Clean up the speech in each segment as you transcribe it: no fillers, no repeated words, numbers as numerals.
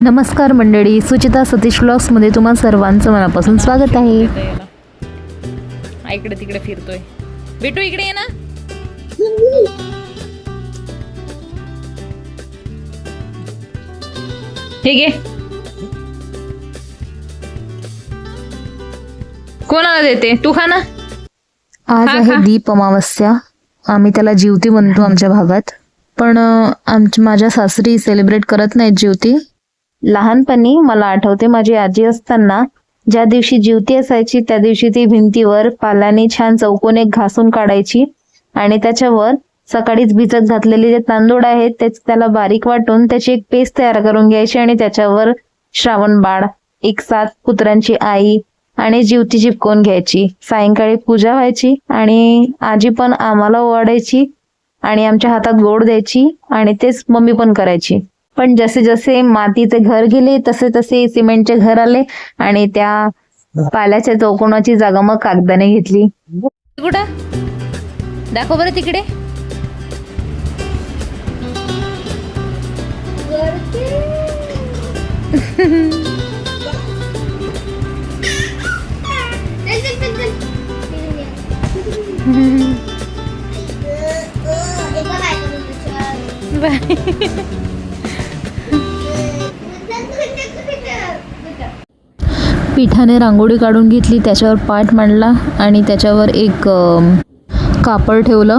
नमस्कार मंडळी, सुचिता सतीश व्लॉग्समध्ये तुम्हा सर्वांचं मनापासून स्वागत आहे. इकडे तिकडे फिरतोय. बेटू इकडे ये ना. हे घे. कोणाला देते? तू खा ना. आज खा, आहे खा. दीप अमावस्या. आम्ही त्याला ज्योती म्हणतो आमच्या भागात, पण माझ्या सासरी सेलिब्रेट करत नाहीत ज्योती. लहानपणी मला आठवते, माझी आजी असताना ज्या दिवशी ज्योती असायची त्या दिवशी ती भिंतीवर पाल्याने छान चौकोने घासून काढायची आणि त्याच्यावर सकाळीच भिजत घातलेले जे तांदूळ आहेत त्याला बारीक वाटून त्याची एक पेस्ट तयार करून घ्यायची आणि त्याच्यावर श्रावण बाळ, एक 7 कुत्र्यांची आई आणि ज्योती चिपकवून घ्यायची. सायंकाळी पूजा व्हायची आणि आजी पण आम्हाला ओवाळायची आणि आमच्या हातात गोड द्यायची आणि तेच मम्मी पण करायची. पण जसे जसे मातीचे घर गेले तसे तसे सिमेंटचे घर आले आणि त्या पाल्याच्या चौकोनाची जागा मग कागदाने घेतली. कुठं दाखव बरं तिकडे. पिठाने रांगोळी काढून घेतली, त्याच्यावर पाट मांडला आणि त्याच्यावर एक कापड ठेवलं.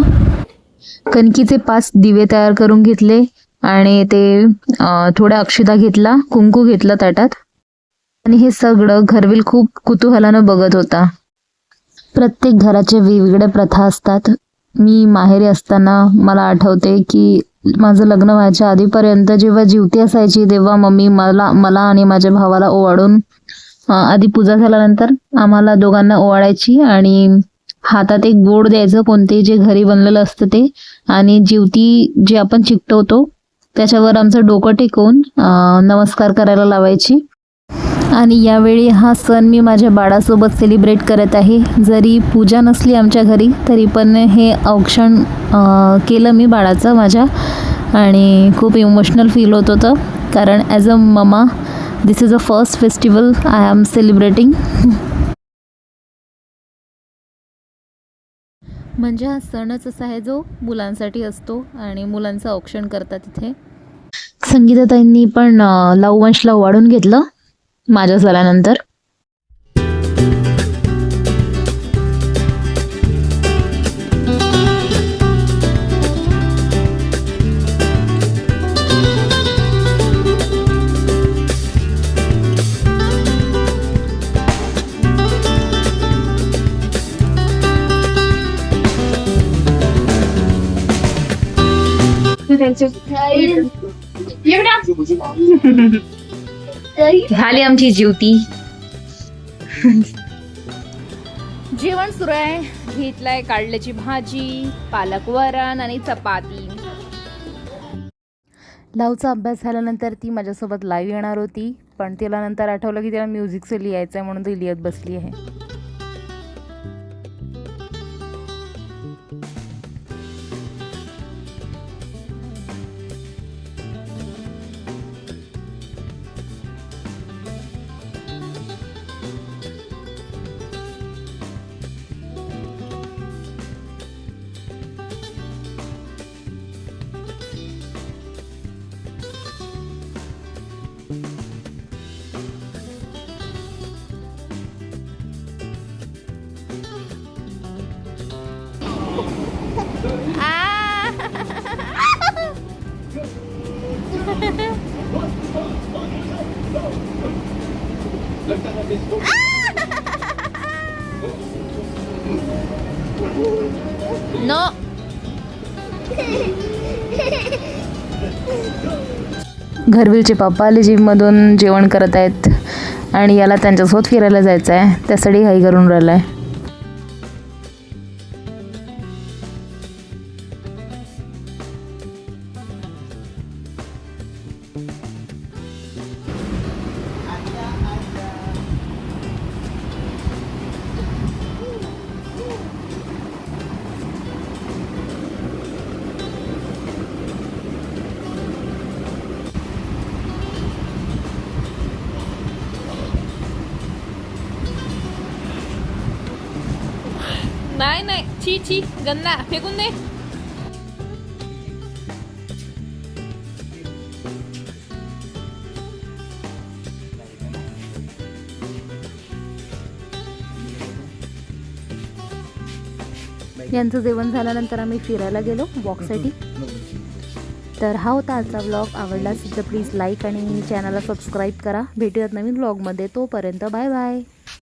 कणकीचे 5 दिवे तयार करून घेतले आणि ते थोड्या अक्षता घेतला, कुंकू घेतलं ताटात आणि हे सगळं घरवेल खूप कुतूहलानं बघत होता. प्रत्येक घराचे वेगवेगळ्या प्रथा असतात. मी माहेरी असताना मला आठवते की माझं लग्न व्हायच्या आधीपर्यंत जेव्हा ज्योती असायची तेव्हा मम्मी मला आणि माझ्या भावाला ओवाळून आधी पूजा झाल्यानंतर आम्हाला दोघांना ओवाळायची आणि हातात एक गोड द्यायचं, कोणतेही जे घरी बनलेलं असतं ते, आणि ज्योती जे आपण चिकटवतो त्याच्यावर आमचं डोकं टेकवून नमस्कार करायला लावायची. आणि यावेळी हा सण मी माझ्या बाळासोबत सेलिब्रेट करत आहे. जरी पूजा नसली आमच्या घरी तरी पण हे औक्षण केलं मी बाळाचं माझ्या आणि खूप इमोशनल फील होत होतं, कारण as a mama this is a first festival I am celebrating. म्हणजे हा सणच असा आहे जो मुलांसाठी असतो आणि मुलांचं औक्षण करतात इथे. संगीताताईंनी पण लववंशला वाढून घेतलं माझ्या झाल्यानंतर. झाली आमची ज्योती. जेवण सुरू आहे. घेतलाय कारल्याची भाजी, पालक वरण आणि चपाती. लावचा अभ्यास झाल्यानंतर ती माझ्यासोबत लाईव्ह येणार होती, पण तिला नंतर आठवलं की तिला म्युझिकचं लिहायचं आहे म्हणून ती लिहित बसली आहे. नो. घरवेलचे पप्पा आले जिममधून, जेवण करत आहेत आणि याला त्यांच्यासोबत फिरायला जायचं आहे, त्यासाठी घाई करून राहिला आहे. नाही नाही, छी छी, गंदा, फेकून दे. यांचं जेवण झाल्यानंतर आम्ही फिरायला गेलो वॉकसाठी. तर हा होता आजचा व्लॉग. आवडला असेल तर प्लीज लाईक आणि चॅनलला सबस्क्राईब करा. भेटूयात नवीन व्लॉगमध्ये. तोपर्यंत बाय बाय.